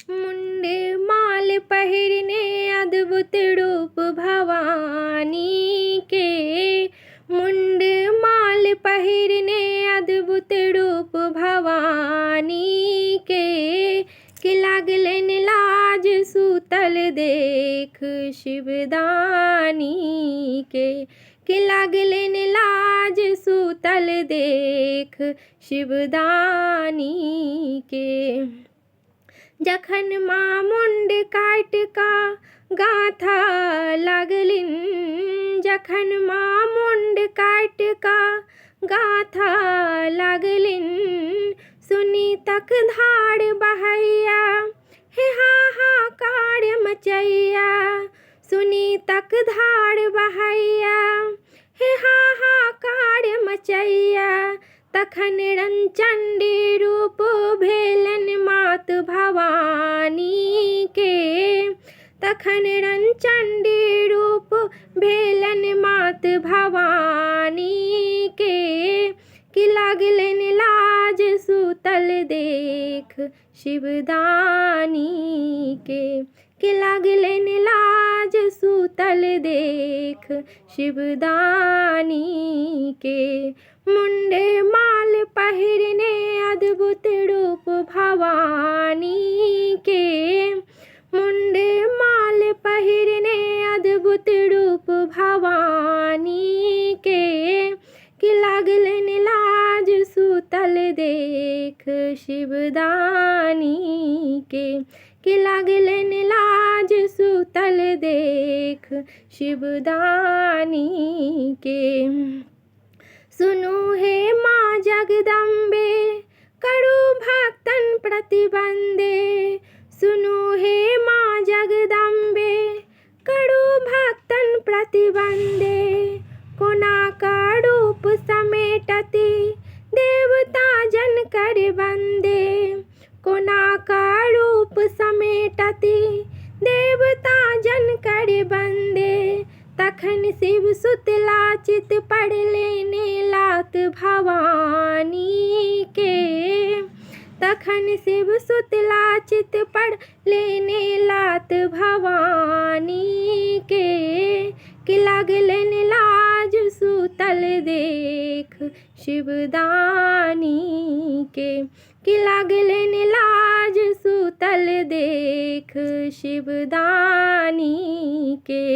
मुंडे माल पहिरने अद्भुत रूप भवानी के। मुंड माल पहिरने अद्भुत रूप भवानी के लागलन लाज सूतल देख शिवदानी के लागलन लाज सूतल देख शिवदानी के। जखन माँ मुंड काट का गाथा लागलिन, जखन माँ मुंड काट का गाथा लागलिन, सुनी तक धाड़ बहैया हे हाहाकार मचैया, सुनी तक धाड़ बहैया हे हाहाकार मचैया। तखन रंचंडी रूप भेलन मात भवानी के, तखन रंचंडी रूप भेलन मात भवानी के लागलन लाज सूतल देख शिवदानी के लागलन लाज सूतल देख शिवदानी के। मुंडे माल पहिरने अद्भुत रूप भवानी के, मुंडे माल पहिरने अद्भुत रूप भवानी के लागलन लाज सूतल देख शिवदानी के लागलन लाज सूतल देख शिवदानी के। सुनु हे माँ जगदम्बे करू भक्तन प्रतिबंदे, सुनु हे माँ जगदम्बे करू भक्तन प्रतिबंदे। कोना का रूप समेटती देवता जन कर बंदे, कोना का रूप समेटती देवता जन कर बंदे। तखन शिव सुतला चित पढ़ लेने लात भवानी के, तखन शिव सुतला चित पढ़ लेने लात भवानी के लागलन लाज सूतल देख शिवदानी के लागलन लाज सूतल देख शिवदानी के।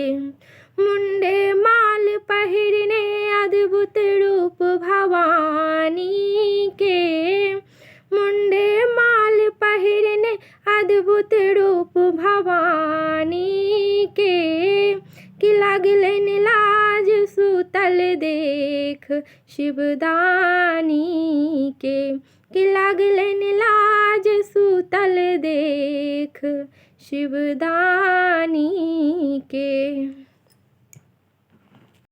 मुंडे माल पहिरने अद्भुत रूप भवानी के, मुंडे माल पहिरने अद्भुत रूप भवानी के लागलन लाज सूतल देख शिवदानी के लागलन लाज सूतल देख शिवदानी के।